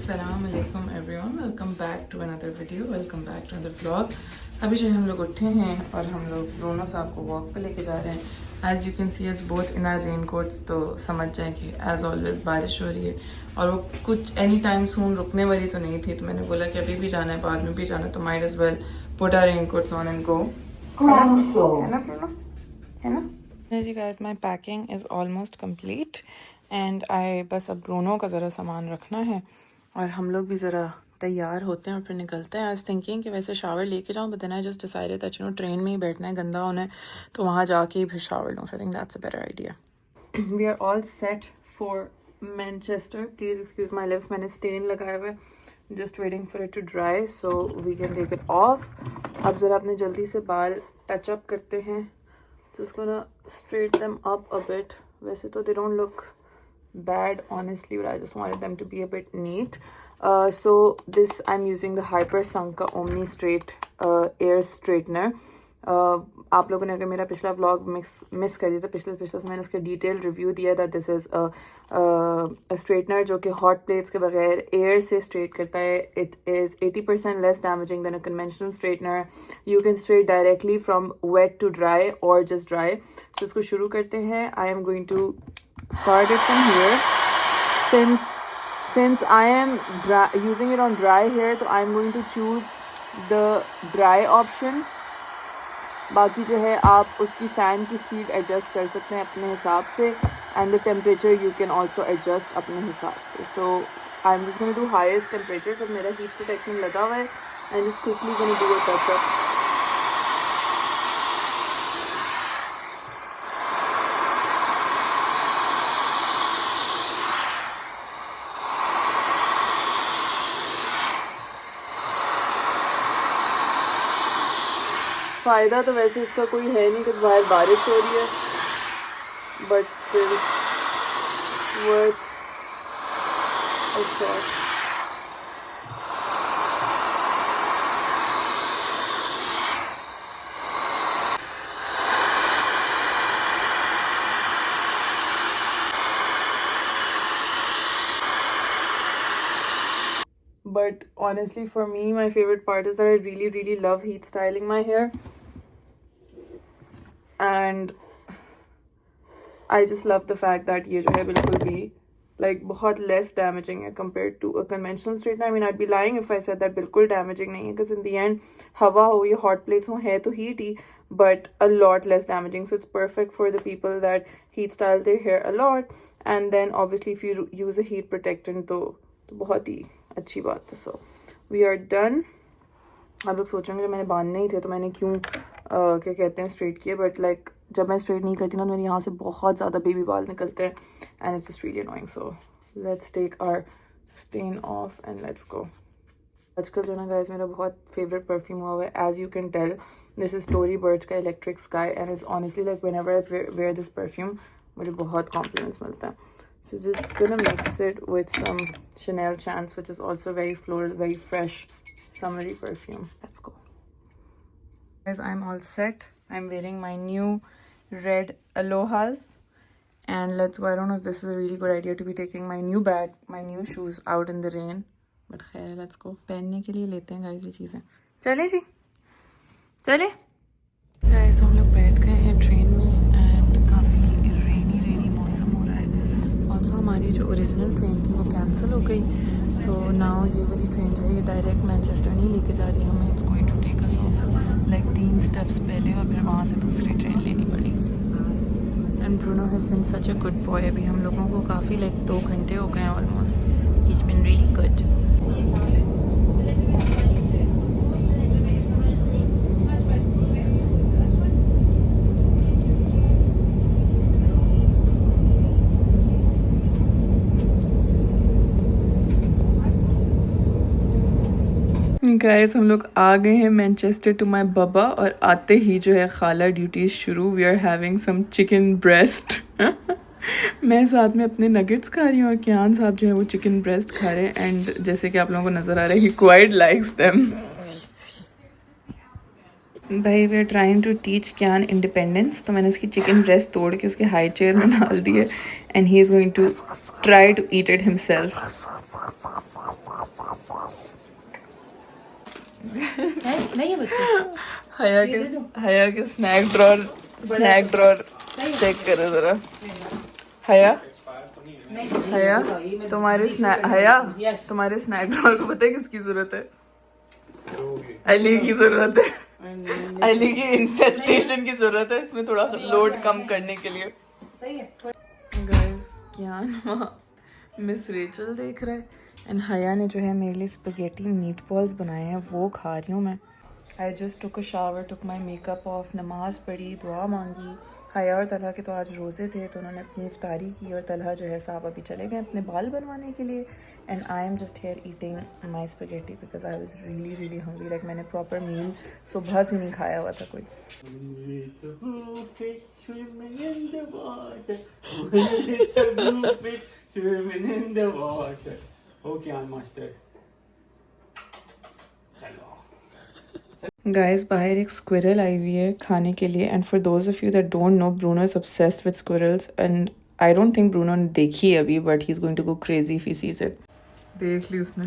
अस्सलाम वालेकुम everyone, welcome back to another video, welcome back to another vlog. अभी जो है हम लोग उठे हैं और हम लोग ब्रूनो साहब को वॉक पे लेके जा रहे हैं। As you can C us both in are rain quotes, तो समझ जाएं कि एज़ ऑलवेज बारिश हो रही है और वो कुछ एनी टाइम सून रुकने वाली तो नहीं थी, तो मैंने बोला कि अभी भी जाना है, बाद में भी जाना है, तो might as well put our raincoats on and go. है ना ब्रूनो? है ना? जी guys, my packing is almost complete and I बस अब ब्रूनो का ज़रा सामान रखना है और हम लोग भी ज़रा तैयार होते हैं और फिर निकलते हैं। आई वाज थिंकिंग कि वैसे शावर लेके जाऊँ, but then I just decided that you know train में ही बैठना है, गंदा होना है, तो वहाँ जाके ही फिर शावर लूँ। So I think that's a better idea. We are all set for Manchester. Please excuse my lips, मैंने स्टेन लगाया हुआ है, just waiting for it to dry so we can take it off. अब ज़रा अपने जल्दी से बाल टच अप करते हैं, just gonna straighten them up a bit. वैसे तो they don't look bad honestly, but I just wanted them to be a bit neat. So this I'm using the Hyper Sanka Omni Straight Air Straightener. आप लोगों ने अगर मेरा पिछला vlog miss कर दिया तो पिछले मैंने उसका डिटेल रिव्यू दिया था। दिस इज़ अ स्ट्रेटनर जो कि हॉट प्लेट्स के बगैर एयर से स्ट्रेट करता है। It is 80% less damaging than a conventional straightener. You can straight directly from wet to dry और जस्ट ड्राई। सो इसको शुरू करते हैं। I am going to start it from here. Since I am using it on dry hair, so I'm going to choose the dry option. बाकी जो है आप उसकी फ़ैन की स्पीड एडजस्ट कर सकते हैं अपने हिसाब से, and the temperature you can also adjust अपने हिसाब से। So I am just going to do highest temperature, तो मेरा हीट प्रोटेक्शन लगा हुआ है and just quickly going to do a touch up. फ़ायदा तो वैसे इसका कोई है नहीं क्योंकि बाहर बारिश हो रही है, but still worth a shot. But honestly, for me, my favorite part is that I really love heat styling my hair, and I just love the fact that ये जो है बिल्कुल भी like बहुत less damaging है compared to a conventional straightener. I mean, I'd be lying if I said that बिल्कुल damaging नहीं है, because in the end हवा हो या hot plates हो, है तो heat he, but a lot less damaging. So it's perfect for the people that heat style their hair a lot, and then obviously if you use a heat protectant तो बहुत ही अच्छी बात है। So we are done. आप लोग सोचेंगे जब मैंने बांधने ही थे तो मैंने क्यों क्या कहते हैं स्ट्रेट किए, बट लाइक जब मैं स्ट्रेट नहीं करती ना तो मेरे यहाँ से बहुत ज़्यादा बेबी बाल निकलते हैं and it's just really annoying. So let's take our stain off and let's go. आजकल जो ना गाइस मेरा बहुत फेवरेट परफ्यूम हुआ है, as you can tell this is Tory Burch का electric sky, and it's honestly like whenever I wear this perfume मुझे बहुत कॉम्प्लीमेंट्स मिलता है। So just gonna mix it with some Chanel Chance, which is also very floral, very fresh, summery perfume. Let's go. Guys, I'm all set. I'm wearing my new red Alohas. And let's go. I don't know if this is a really good idea to be taking my new bag, my new shoes out in the rain. But khair, let's go. पहनने के लिए लेते हैं guys ये चीज़ें। चले जी, चले। Guys, हम लोग बैठ गए हैं ट्रेन में and काफ़ी रेनी मौसम हो रहा है। ऑल्सो हमारी जो ओरिजिनल ट्रेन थी वो कैंसिल हो गई, सो नाउ ये वाली ट्रेन जो है ये डायरेक्ट मैनचेस्टर नहीं लेके जा रही हमें। It's going to take us off like 3 steps पहले और फिर वहाँ से दूसरी ट्रेन लेनी पड़ेगी। And Bruno has been such a good boy. अभी हम लोगों को काफ़ी लाइक 2 घंटे हो गए हैं almost. He has been really good. Guys, हम लोग आ गए हैं मैनचेस्टर टू माय बाबा, और आते ही जो है खाला ड्यूटीज़ शुरू। We are having some chicken breast. मैं साथ में अपने नगेट्स खा रही हूँ और कियान साहब जो है वो चिकन ब्रेस्ट खा रहे हैं, एंड जैसे कि आप लोगों को नज़र आ रहा है ही क्वाइट लाइक्स देम। भाई we are trying to teach Kian independence, तो मैंने उसकी चिकन ब्रेस्ट तोड़ के उसके हाई चेयर में डाल दी है, and he is going to try to eat it himself. नहीं है बच्चे। हया के स्नैक ड्रॉर चेक करो जरा। हया तुम्हारे तुम्हारे स्नैक ड्रॉर को पता है किसकी जरूरत है? अली की जरूरत है। अली की इन्फेस्टेशन की जरूरत है इसमें थोड़ा लोड कम करने के लिए। सही है। गाइस कियान मिस रेचल देख रहा है एंड हया ने जो है मेरे लिए स्पेगेटी मीट बॉल्स बनाए हैं, वो खा रही हूँ मैं। I just took a shower, took my makeup of, नमाज पढ़ी, दुआ मांगी। हया और तलहा के तो आज रोज़े थे तो उन्होंने अपनी इफ्तारी की और तलहा जो है साहब अभी चले गए अपने बाल बनवाने के लिए। And I am just here eating my spaghetti because I was really hungry. Like मैंने प्रॉपर मील सुबह से नहीं खाया हुआ था कोई। गाइस बाहर एक स्क्विरल आई हुई है खाने के लिए and for those of you that don't know, Bruno is obsessed with squirrels and I don't think Bruno ने देखी है अभी, but he is going to go crazy if he sees it. देख ली उसने।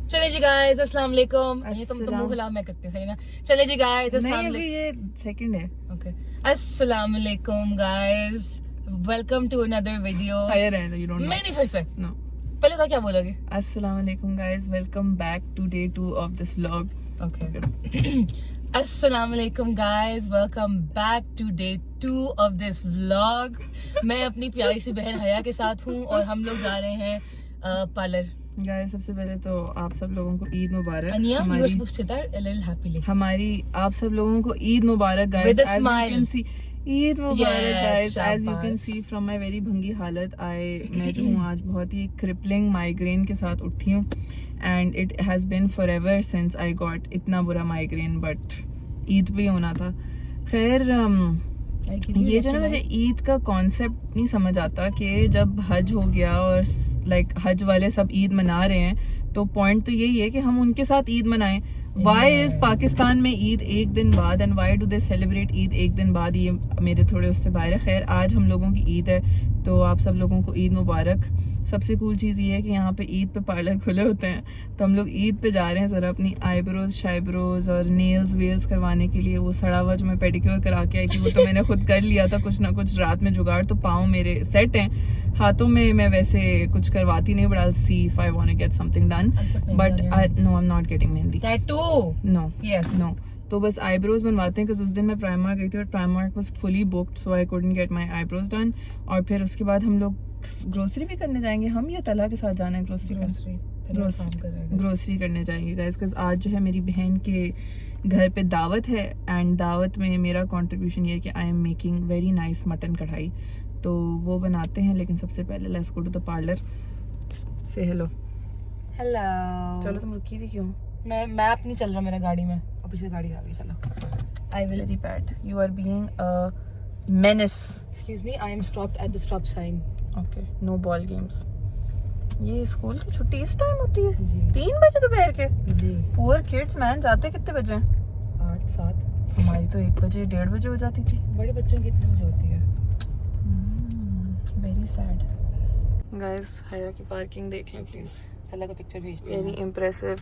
चले जी गाइस, अस्सलाम वालेकुम। ये तुम मुंह हिलाओ, मैं करती हूँ, सही ना? चले जी गाइस, अस्सलाम वालेकुम। ये सेकंड है। ओके, अस्सलाम वालेकुम guys, welcome to another video. You don't know. मैं नहीं फिर से नो, पहले तो क्या बोलोगे? अस्सलाम वालेकुम guys, welcome back to day 2 of this vlog. Okay अस्सलाम वालेकुम guys, welcome back to day 2 of this vlog. मैं अपनी प्यारी सी बहन हया के साथ हूँ और हम लोग जा रहे हैं पार्लर। गाइस सबसे पहले तो आप सब लोगों को ईद मुबारक। अनिया, you were supposed to say that a little happily. हमारी आप सब लोगों को ईद मुबारक guys. With a smile. Eid मुबारक guys. Yes, as you can see from my very भंगी हालत, मैं जो हूँ आज बहुत ही क्रिपलिंग माइग्रेन के साथ उठी हूँ and it has been forever since I got इतना बुरा माइग्रेन, बट ईद पे होना था। खैर ये जो ना मुझे ईद का कॉन्सेप्ट नहीं समझ आता कि जब हज हो गया और लाइक हज वाले सब ईद मना रहे हैं तो पॉइंट तो यही है कि हम उनके साथ ईद मनाएं। वाई इज पाकिस्तान में ईद एक दिन बाद and why do they celebrate Eid एक दिन बाद? ये मेरे थोड़े उससे बाहर है। खैर आज हम लोगों की ईद है तो आप सब लोगों को ईद मुबारक। सबसे कूल चीज़ ये है कि यहाँ पे ईद पे पार्लर खुले होते हैं तो हम लोग ईद पे जा रहे हैं ज़रा अपनी आईब्रोज शाइब्रोज और नेल्स वेल्स करवाने के लिए। वो सड़ा हुआ जो मैं पेडिक्योर करा के आई थी वो तो मैंने खुद कर लिया था कुछ ना कुछ रात में जुगाड़, तो पाँव मेरे सेट हैं। हाथों में मैं वैसे कुछ करवाती नहीं, but I see if I want to get something done, but no I am not getting mehndi. Tattoo? No, yes, no. तो बस आईब्रोज बनवाते हैं क्योंकि उस दिन मैं प्राइमार्क गई थी और Primark was fully booked so I couldn't get my eyebrows done. और फिर उसके बाद हम लोग ग्रोसरी भी करने जाएंगे। हम या तलहा के साथ जाना है ग्रोसरी करने जाएंगे गाइस, बिकॉज आज जो है मेरी बहन के घर पे दावत है एंड दावत में मेरा कंट्रीब्यूशन ये है कि I am making very nice mutton कढ़ाई, तो वो बनाते हैं। लेकिन सबसे पहले let's go to the parlour. से हेलो। चलो तुम रुकी भी क्यों? मैं मैप नहीं चल रहा मेरा गाड़ी में और पीछे गाड़ी आ गई। चलो, I will. Very bad, you are being a menace. Excuse me, I am stopped at the stop sign. Okay, no ball games. ये स्कूल की छुट्टी इस टाइम होती है? जी। 3 बजे दोपहर के? जी। पुअर किड्स मैन, जाते कितने बजे? 8 7। हमारी तो 1 बजे 1:30 बजे हो जाती थी। बड़े बच्चों की कितने बजे होती है? Very sad. गाइस हया की पार्किंग देख लें प्लीज। तला का पिक्चर भेज दो। वेरी इम्प्रेसिव,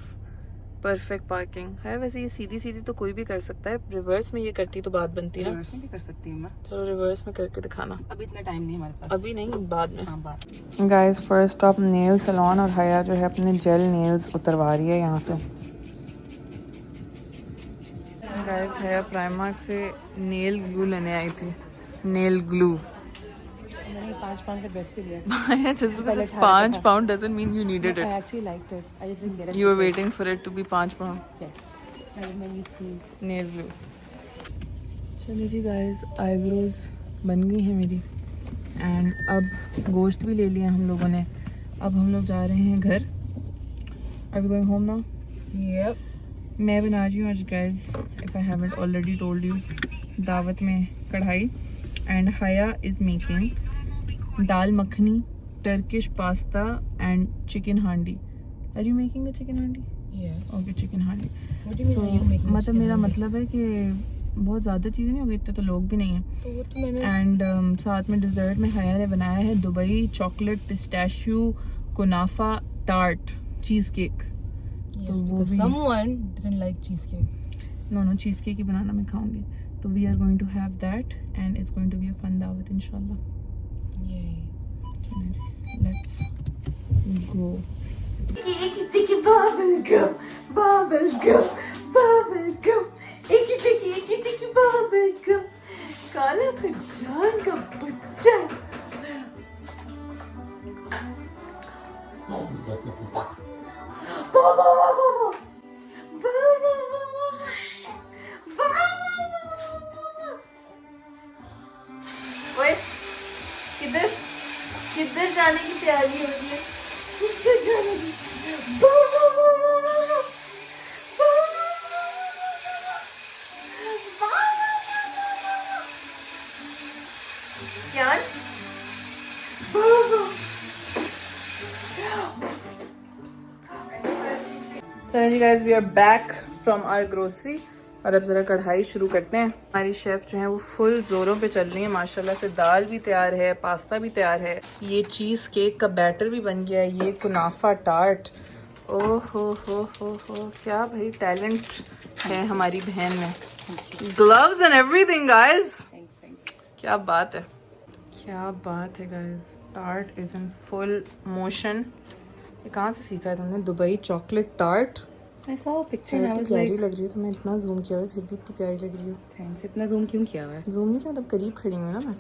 परफेक्ट पार्किंग है। वैसे ये सीधी सीधी तो कोई भी कर सकता है, रिवर्स में ये करती तो बात बनती ना। रिवर्स में भी कर सकती हूँ मैं। चलो रिवर्स में करके दिखाना। अभी इतना टाइम नहीं हमारे पास। अभी नहीं, बाद में। हाँ, बाद। Guys first stop nail salon और हया जो है अपने जेल नेल्स उतरवा रही है यहाँ से। गाइस हया प्राइमार्क से नेल ग्लू लेने आई थी। नेल ग्लू 5 पाउंड का ड्रेस भी लिया। just because it's 5 pound doesn't mean you needed I it. actually liked it. I just didn't get it. You were waiting for it to be 5 pound. Yes. When you see Nail glue. चलिए जी guys, eyebrows बन गई हैं मेरी and अब गोश्त भी ले लिया हम लोगों ने। अब हम लोग जा रहे हैं घर। Are we going home now? Yep. मैं बना रही हूँ आज guys, if I haven't already told you, दावत में कढ़ाई and Haya is making dal makhani, Turkish pasta and chicken handi. Are you making the chicken handi? Yes. Okay, chicken handi. What do you mean? So, are you making मतलब मेरा मतलब है कि बहुत ज़्यादा चीज़ें नहीं हो गई, इतने तो लोग भी नहीं हैं। तो वो तो मैंने एंड साथ में डिज़र्ट में हया ने बनाया है Dubai chocolate pistachio kunafa tart cheesecake. yes, तो वो because भी someone didn't like cheesecake. No cheesecake ही बनाना मैं खाऊंगी, तो we are going to have that and it's going to be a fun दावत इंशाल्लाह। Yay. Let's go. Sticky bubble gum, bubble gum, bubble gum. Icky bubble gum. काला खजान का बच्चा। ओए, किधर जाने की तैयारी हो रही है? किधर जाने की? यार चलो जी guys, we are back from our grocery और अब ज़रा कढ़ाई शुरू करते हैं। हमारी शेफ़ जो है वो फुल ज़ोरों पे चल रही है माशाल्लाह से। दाल भी तैयार है, पास्ता भी तैयार है, ये चीज़ केक का बैटर भी बन गया है, ये कुनाफा टार्ट। ओह हो, क्या भाई टैलेंट है हमारी बहन में। ग्लव्स एंड एवरीथिंग गाइस, क्या बात है, क्या बात है guys. Tart is in full motion. ये कहाँ से सीखा है तुमने? Dubai chocolate tart. I saw a picture and I इतनी was प्यारी like, लग रही है, तो मैं इतना जूम किया हुआ है फिर भी इतनी प्यारी लग रही है। thanks. इतना zoom क्यों किया हुआ है? जूम नहीं किया, तब करीब खड़ी हूँ ना मैं।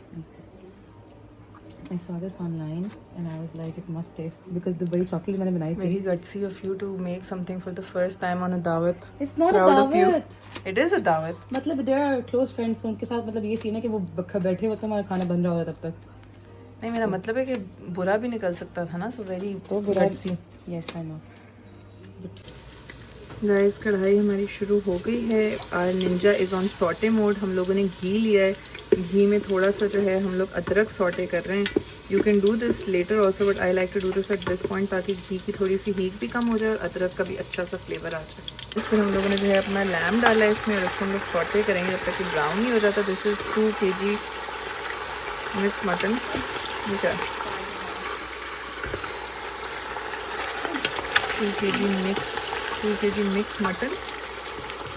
I saw this online and I was like, it must taste because Dubai chocolate मैंने बनाई थी. Very gutsy of you to make something for the first time on a dawat. It's not Proud a of you. दावत. It is a dawat. मतलब they are close friends, तो उनके साथ मतलब ये सीन है कि वो बैठे हुए तो हमारा खाना बन रहा होता तब तक. नहीं, मेरा मतलब है कि बुरा भी निकल सकता था ना, so very gutsy. Yes, I know. Guys, कढ़ाई हमारी शुरू हो गई है। और Ninja is on saute mode. हम लोगों ने घी लिया है, घी में थोड़ा सा जो है हम लोग अदरक सॉटे कर रहे हैं। You can do this later also, but I like to do this at this point, ताकि घी की थोड़ी सी हीट भी कम हो जाए और अदरक का भी अच्छा सा फ्लेवर आ जाए। फिर हम लोगों ने जो है अपना लैम डाला है इसमें, और इसको हम लोग सॉटे करेंगे जब तक कि ब्राउन नहीं हो जाता। This is 2 kg mix mutton. ठीक है, 2 kg मिक्स मटन।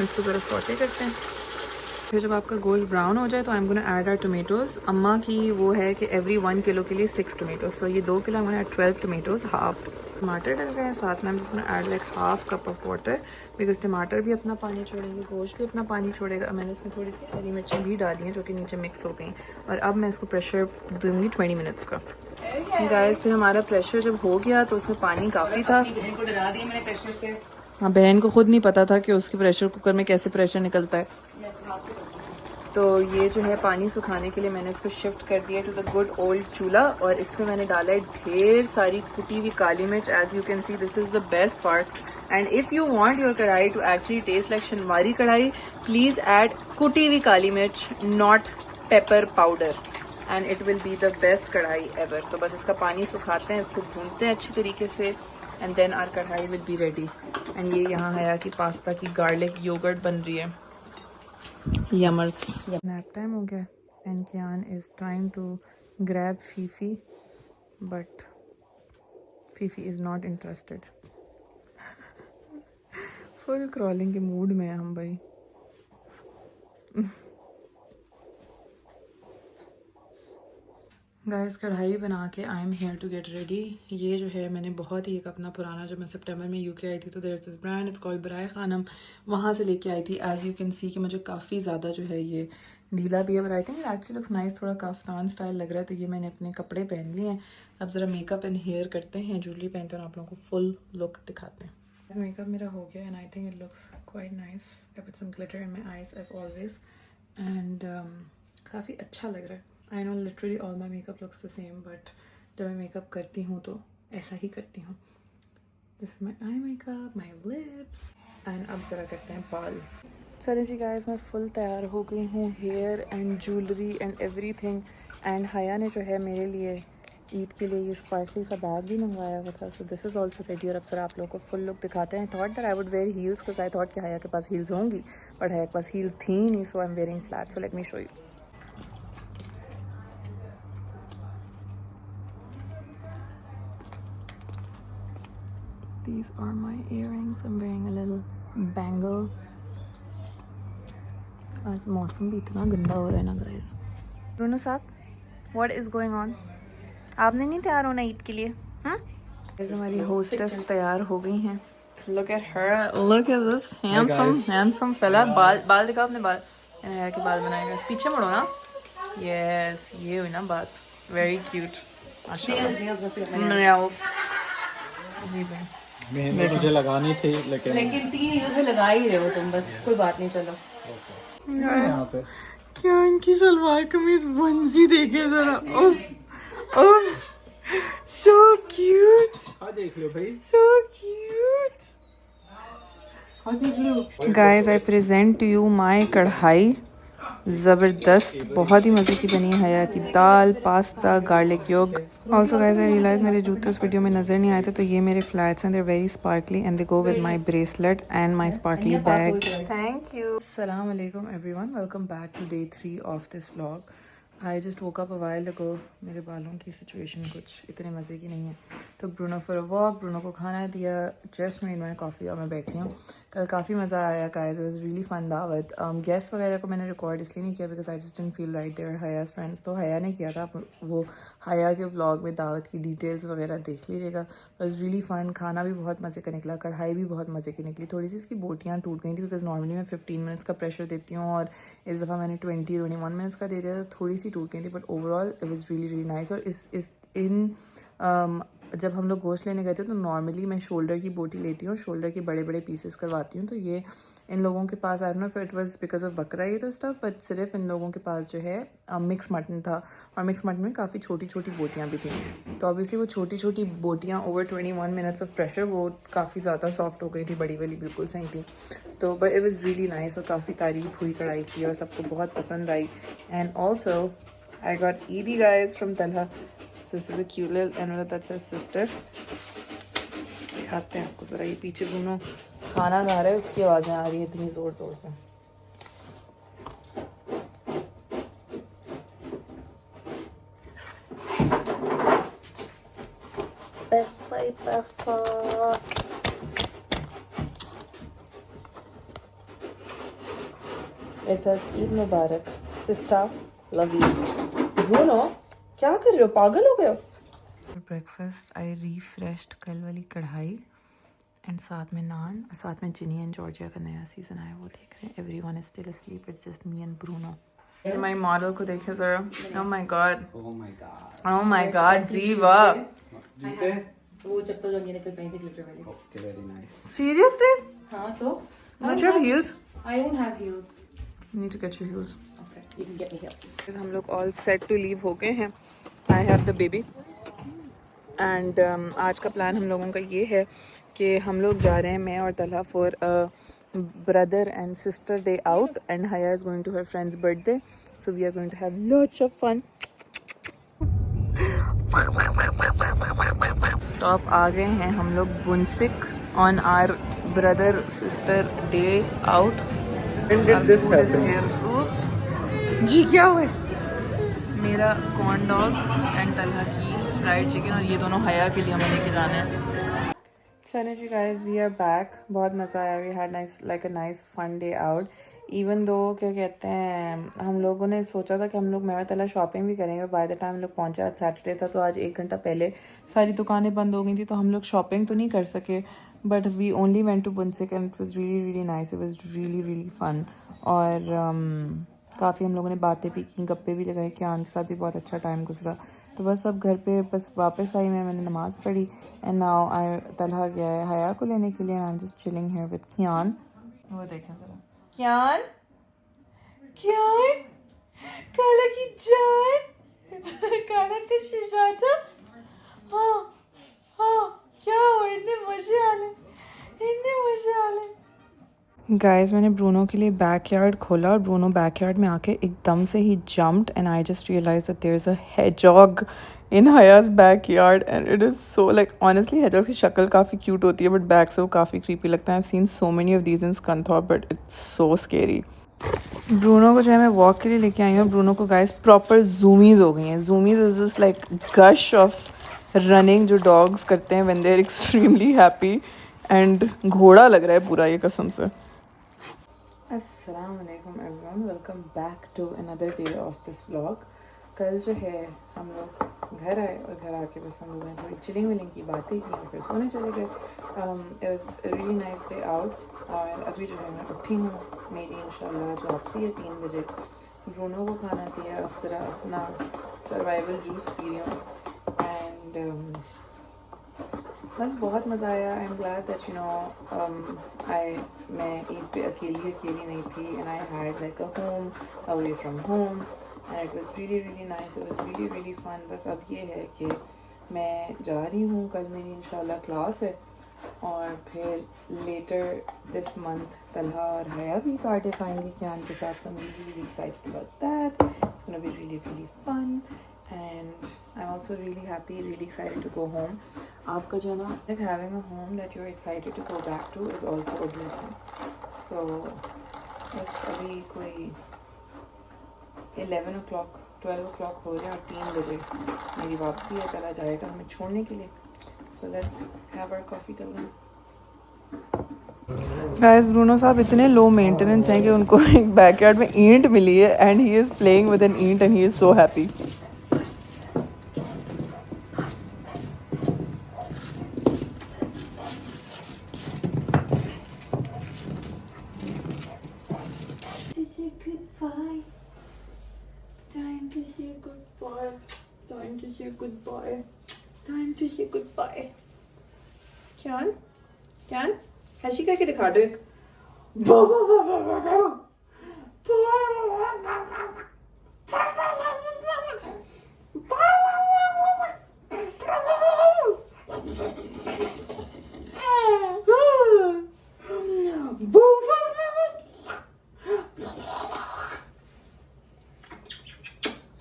इसको ज़रा सॉटे करते हैं। फिर जब आपका गोश्त ब्राउन हो जाए तो I am gonna add our tomatoes. अम्मा की वो है कि एवरी 1 किलो के लिए 6 टोमेटोज़, सो ये 2 kilo I'm gonna add 12 tomatoes. Half टमाटर डल गए हैं, साथ में हम जिसमें add like half cup of water, because टमाटर भी अपना पानी छोड़ेंगे, गोश्त भी अपना पानी छोड़ेगा। मैंने इसमें थोड़ी सी हरी मिर्चें भी डाली हैं जो कि नीचे मिक्स हो गई। और अब मैं इसको प्रेशर दूँगी 20 मिनट्स का। गाइस, फिर हमारा प्रेशर जब हो गया तो उसमें पानी काफ़ी था। बहन को डरा दिया मैंने प्रेशर से. हाँ, बहन को खुद नहीं पता था कि उसके प्रेशर कुकर में कैसे प्रेशर निकलता है। तो ये जो है पानी सुखाने के लिए मैंने इसको शिफ्ट कर दिया टू द गुड ओल्ड चूल्हा, और इसमें मैंने डाला है ढेर सारी कुटी हुई काली मिर्च। As you can see, this is the best part. And if you want your kadhai to actually taste like Shanwari kadhai, please add कुटी हुई काली मिर्च, not pepper powder, and it will be the best kadhai ever. तो बस इसका पानी सुखाते हैं, इसको भूनते हैं अच्छी तरीके से, एंड देन आवर कढ़ाई विल बी रेडी। एंड ये यहाँ हया की पास्ता की गार्लिक योगर्ट बन रही है। Yummers. Nap time हो गया and Kian is trying to grab Fifi, but Fifi is not interested. Full crawling के mood में हैं हम भाई। गाइस, कढ़ाई बना के I am here to get ready. ये जो है मैंने बहुत ही एक अपना पुराना, जब मैं सितंबर में यूके आई थी तो there is this brand, it's called Baraye Khanum, वहाँ से लेके आई थी। एज यू कैन सी कि मुझे काफ़ी ज़्यादा जो है ये ढीला भी है, but I think it actually looks nice, थोड़ा काफ्तान स्टाइल लग रहा है। तो ये मैंने अपने कपड़े पहन लिए हैं। अब ज़रा मेकअप एंड हेयर करते हैं, ज्वेलरी पहनते हैं और आप लोगों को फुल लुक दिखाते हैं। मेकअप मेरा हो गया and I think it looks quite nice. I put some glitter in my eyes as always, and काफ़ी अच्छा लग रहा है। I know literally all my makeup looks the same, but जब मैं मेकअप करती हूँ तो ऐसा ही करती हूँ। This is my eye makeup, my lips, and अब ज़रा करते हैं बाल। चलिए जी गाइस, मैं फुल तैयार हो गई हूँ, hair and jewellery and everything. And Haya ने जो है मेरे लिए ईद के लिए ये स्पार्कली सा बैग भी मंगवाया हुआ था. So this is also ready. और अब फिर आप लोगों को फुल लुक दिखाते हैं. Thought that I would wear heels because I thought कि हया के पास हील्स होंगी, बट हया के पास हील्स थी नहीं. So I am wearing flat. So let me show you. These are my earrings. I'm wearing a little bangle. आज मौसम भी इतना गंदा हो रहा है ना गाइस. रोनो साहब, व्हाट इज गोइंग ऑन? आपने नहीं तैयार होना ईद के लिए? हमारी होस्टेस तैयार हो गई हैं. Look at her. Look at this handsome fella. बाल दिखाओ अपने बाल. हया के बाल बनाएगा. पीछे मुड़ो ना. Yes, ये हुई ना बात. Very cute. माशाल्लाह. जी भाई. मेहंदी मुझे लगानी थी लेकिन 3 चीजों से लगा ही रहे हो तुम. बस कोई बात नहीं. चलो यहाँ पे क्या इनकी सलवार कमीज वंजी देखे जरा. So cute. हाँ देख लो भाई. So cute. हाँ देख लो. Guys, I present to you my कढ़ाई. ज़बरदस्त, बहुत ही मज़े की बनी है. हया की दाल, पास्ता, गार्लिक योग. ऑल्सो गाइज आई रियलाइज मेरे जूते उस वीडियो में नज़र नहीं आए थे. तो ये मेरे फ्लैट्स हैं. They are very sparkly and they go with my bracelet and my sparkly bag. Thank you. अस्सलाम वालेकुम everyone. Welcome back to day 3 of this vlog. I just woke up a while ago. मेरे बालों की situation कुछ इतने मज़े की नहीं है. तो Bruno for a walk. Bruno को खाना दिया. जस्ट मेड माई कॉफ़ी और मैं बैठी हूँ. कल काफ़ी मज़ा आया guys. It was really fun दावत. गेस्ट वगैरह को मैंने रिकॉर्ड इसलिए नहीं किया because I just didn't feel right. There Haya's friends. तो हया ने किया था. वो हया के व्लॉग में दावत की डिटेल्स वगैरह देख लीजिएगा. It was really fun. खाना भी बहुत मज़े का निकला. कढ़ाई भी बहुत मज़े की निकली. थोड़ी सी इसकी बोटियाँ टूट गई थी बिकॉज नॉर्मली मैं 15 मिनट्स का प्रेशर देती हूँ और इस दफ़ा मैंने 21 मिनट्स का दे दिया. तो थोड़ी सी टूट गई थी but overall it was really really nice. और जब हम लोग गोश्त लेने गए थे तो नॉर्मली मैं शोल्डर की बोटी लेती हूँ, शोल्डर के बड़े बड़े पीसेस करवाती हूँ. तो ये इन लोगों के पास, I don't know if it was because of बकरा ये तो स्टफ, बट सिर्फ इन लोगों के पास जो है मिक्स मटन था. और मिक्स मटन में काफ़ी छोटी छोटी बोटियाँ भी थी. तो ऑब्वियसली वो छोटी छोटी बोटियाँ ओवर 21 मिनट्स ऑफ प्रेशर वो काफ़ी ज़्यादा सॉफ्ट हो गई थी. बड़ी वाली बिल्कुल सही थी. तो but it was really nice. और काफ़ी तारीफ़ हुई कढ़ाई की और सबको बहुत पसंद आई. And also I got Eidi guys from Talha. This is a cute little envelope that says sister. दिखाते हैं आपको ज़रा. ये पीछे दोनों खाना खा रहे हैं, उसकी आवाज़ें आ रही है इतनी ज़ोर ज़ोर से. It says Eid Mubarak, sister. Love you. Bruno, क्या कर रहे हो? पागल हो गए हो? ब्रेकफास्ट आई रिफ्रेश्ड कल वाली कढ़ाई एंड साथ में नान. साथ में जिनी एंड जॉर्जिया का नया सीजन आया वो देख रहे हैं. Everyone is still asleep. It's just me and Bruno. My model को देखें जरा. Oh my god. Oh my god. जी वाह. वो चप्पल जो मैंने कल पहनी थी ग्लिटर वाली. Okay very nice. सीरियसली? हाँ तो Don't you have heels? I don't have heels. You need to get your heels. Okay, you can get me heels. हम लोग ऑल सेट टू लीव हो गए हैं. I have the baby and आज का plan हम लोगों का ये है कि हम लोग जा रहे हैं, मैं और Talha, for brother and sister day out. And Haya is going to her friends birthday. So we are going to have lots of fun. Stop आ गए हैं हम लोग Bunsik on our brother sister day out. Oops. जी क्या हुआ? मेरा corn dog and Talha की फ्राइड चिकन और ये दोनों हया के लिए हमें लेके जाना है. चलो जी गाइस, वी आर बैक. बहुत मज़ा आया. We had nice fun day out. Even though क्या कहते हैं, हम लोगों ने सोचा था कि हम लोग मैं और तलहा शॉपिंग भी करेंगे. बाय द टाइम हम लोग पहुँचे, आज सैटरडे था तो आज 1 घंटा पहले सारी दुकानें बंद हो गई थी तो हम लोग शॉपिंग तो नहीं कर सके. But we only went to Bunsik and it was really really nice. It was really really fun. और काफ़ी हम लोगों ने बातें भी की, गप्पे भी लगाए. कियान के साथ भी बहुत अच्छा टाइम गुजरा. तो बस अब घर पे बस वापस आई मैंने नमाज़ पढ़ी. एंड नाउ आई तलहा गया है हया को लेने के लिए. I am just chilling here with Kian. वो देखें ज़रा. कियान, कियान, काला की जान, काला का शुजाता. हाँ हाँ, क्या हो? इतने मजे आले, इतने मजे आले. गाइस मैंने ब्रूनो के लिए बैकयार्ड खोला और ब्रूनो बैकयार्ड में आके एकदम से ही jumped and I just realise that there is a hedgehog in Haya's backyard and it is so like honestly hedgehog की शक्ल काफ़ी क्यूट होती है बट बैक से वो काफ़ी क्रीपी लगता है। I have seen so many of these in Scunthorpe but it's so scary. Bruno को जो है मैं वॉक के लिए लेके आई हूँ। ब्रूनो को गाइस प्रॉपर जूमीज हो गई हैं। Zoomies is this like gush of running जो डॉग्स करते हैं when they are extremely happy and घोड़ा लग रहा है पूरा ये कसम से। अस्सलाम वालेकुम everyone, welcome back to another day of this vlog. कल जो है हम लोग घर आए और घर आके बस हम लोगों ने थोड़ी चिलिंग विलिंग की बातें की और फिर सोने चले गए। It was a really nice day out और अभी जो है मैं उठी हूँ। मेरी इंशाल्लाह आज वापसी है 3 बजे। ब्रूनो को खाना दिया, अब ज़रा अपना सर्वाइवल जूस पी रही हूँ एंड बस बहुत मज़ा आया। I am glad that you know मैं ईद पे अकेली नहीं थी and I had like a home away from home and it was really nice, it was really fun. बस अब ये है कि मैं जा रही हूँ, कल मेरी इंशाल्लाह क्लास है और फिर लेटर दिस मंथ तलहा और हया भी कार्डिफ आएंगे कियान के साथ। So I am really excited about that, it's gonna be really fun and I'm also really happy, really excited to go home. आपका जो ना like having a home that you're excited to go back to is also a blessing. So बस अभी कोई 11 o'clock 12 o'clock हो रहे हैं और 3 बजे मेरी वापसी है, चला जाएगा हमें छोड़ने के लिए। So let's have our coffee till then. Guys Bruno साहब इतने लो मेंटेनेंस हैं कि उनको एक बैकयार्ड में ईंट मिली है and he is playing with an ईंट and he is so happy. Time to say goodbye. Kyan? हंसी करके दिखा दो एक।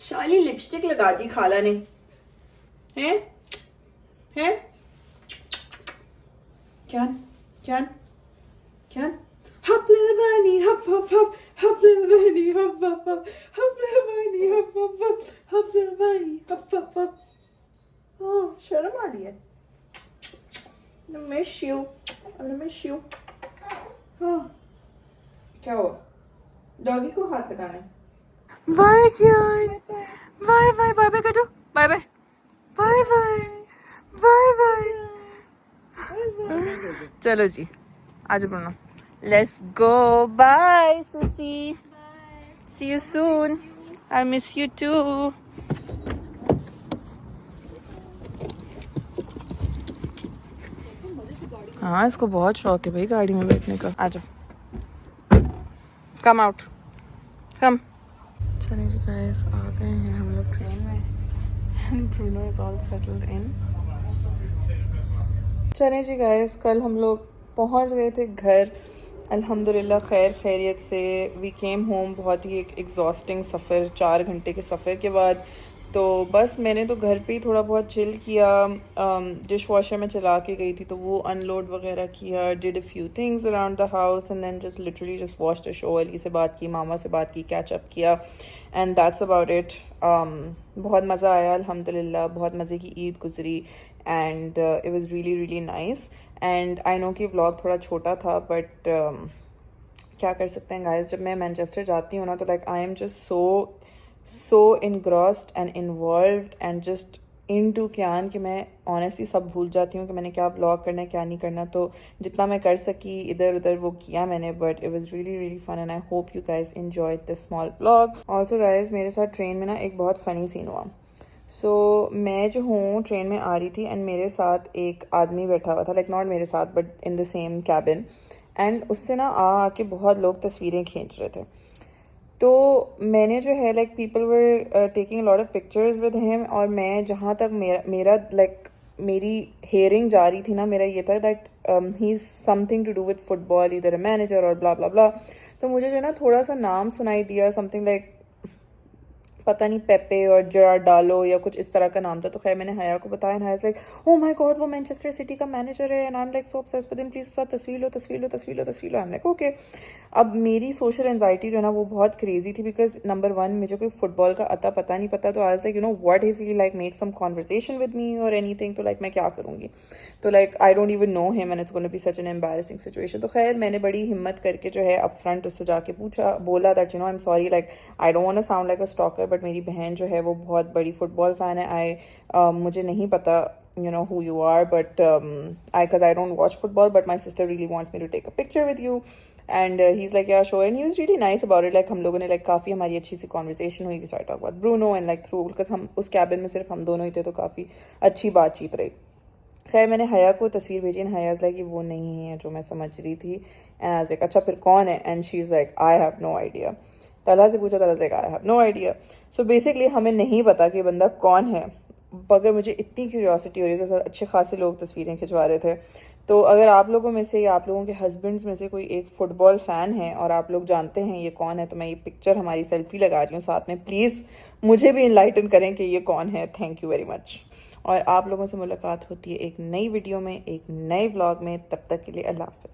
शाली लिपस्टिक लगा दी खाला ने, हैं? Kyan? Hop little bunny, hop hop hop, hop little bunny, hop hop hop, hop little bunny, hop hop hop, hop little bunny, hop hop hop. Oh, शर्म आ रही है। I miss you. हाँ, क्या हुआ? डॉगी को हाथ लगाना है। बाय कियान, बाय कर दो, बाय। चलो जी आज Bruno, let's go. Bye Susie, see you soon, I miss you too. हाँ इसको बहुत शौक है भाई गाड़ी में बैठने का। आ जाओ, कम आउट, कम। चलिए जी गाइस आ गए हैं हम लोग ट्रेन में and Bruno is all settled in. चलें जी गाइस, कल हम लोग पहुंच गए थे घर अल्हम्दुलिल्लाह खैर खैरियत से। वी केम होम, बहुत ही एक एग्जॉस्टिंग सफ़र, 4 घंटे के सफ़र के बाद। तो बस मैंने तो घर पे ही थोड़ा बहुत चिल किया। डिश वॉशर में चला के गई थी तो वो अनलोड वगैरह किया, did a few things around the house and then just literally just watched the show. Ali से बात की, मामा से बात की, कैच अप किया एंड दैट्स अबाउट इट। बहुत मज़ा आया अल्हम्दुलिल्लाह, बहुत मज़े की ईद गुजरी and it was really nice. And I know कि व्लॉग थोड़ा छोटा था बट क्या कर सकते हैं गाइस, जब मैं मैनचेस्टर जाती हूँ ना तो like I am just so engrossed and involved and just into कियान कि मैं ऑनेस्टली सब भूल जाती हूँ कि मैंने क्या व्लॉग करना है क्या नहीं करना। तो जितना मैं कर सकी इधर उधर वो किया मैंने, but it was really fun and I hope you guys enjoyed this small vlog. Also guys मेरे साथ ट्रेन में ना एक बहुत फ़नी सीन हुआ। सो मैं जो हूँ ट्रेन में आ रही थी एंड मेरे साथ एक आदमी बैठा हुआ था, लाइक नॉट मेरे साथ but in the same cabin, and उससे ना आके बहुत लोग तस्वीरें खींच रहे थे। तो मैंने जो है like people were taking lot of pictures with him, और मैं जहाँ तक मेरा लाइक मेरी हेयरिंग जा रही थी ना, मेरा ये था that he is something to do with football, इधर अ मैनेजर और ब्ला ब्ला ब्ला। तो मुझे जो है ना थोड़ा सा नाम सुनाई दिया, समथिंग लाइक पता नहीं पेपे और जरार्ड डालो या कुछ इस तरह का नाम था। तो खैर मैंने हया को बताया, and like oh my god वो मैनचेस्टर सिटी का मैनेजर है, and I am like so obsessed with him, please उसका तस्वीर लो तस्वीर लो तस्वीर लो तस्वीर लो। I am like okay. अब मेरी सोशल एंजाइटी जो है ना वो बहुत क्रेजी थी, बिकॉज नंबर 1 मुझे कोई फुटबॉल का अता पता नहीं पता। तो I was like you know what if he like make some conversation with me or anything, तो लाइक मैं क्या करूँगी। तो like I don't even know him and it's gonna be such an embarrassing situation. तो खैर मैंने बड़ी हिम्मत करके जो है अप फ्रंट उससे जाके पूछा, बोला that you know I am sorry, like I don't want to sound like a stalker, but मेरी बहन जो है वो बहुत बड़ी फुटबॉल फैन है। मुझे नहीं पता you know who you are, but because I don't watch football, but my sister really wants me to take a picture with you, and he's like yeah sure, and he was really nice about it. Like हम लोगों ने like काफ़ी हमारी अच्छी सी conversation हुई, we started talking about Bruno and like through, because हम उस cabin में सिर्फ हम दोनों ही थे, तो काफ़ी अच्छी बातचीत रही। खैर मैंने हया को तस्वीर भेजी, एंड हया लाइक वो नहीं है जो मैं समझ रही थी, एंड आई वाज लाइक अच्छा फिर कौन है, and she is like I have no idea. Tala से पूछा, तला से I have no idea. So basically हमें नहीं पता कि बंदा कौन है, मगर मुझे इतनी क्यूरियोसिटी हो रही है कि अच्छे खासे लोग तस्वीरें खिंचवा रहे थे। तो अगर आप लोगों में से या आप लोगों के हस्बैंड्स में से कोई एक फुटबॉल फ़ैन है और आप लोग जानते हैं ये कौन है, तो मैं ये पिक्चर हमारी सेल्फी लगा रही हूँ साथ में, प्लीज़ मुझे भी इनलाइटन करें कि ये कौन है। Thank you very much. और आप लोगों से मुलाकात होती है एक नई वीडियो में, एक नए व्लॉग में। तब तक के लिए अल्लाह हाफ़िज़।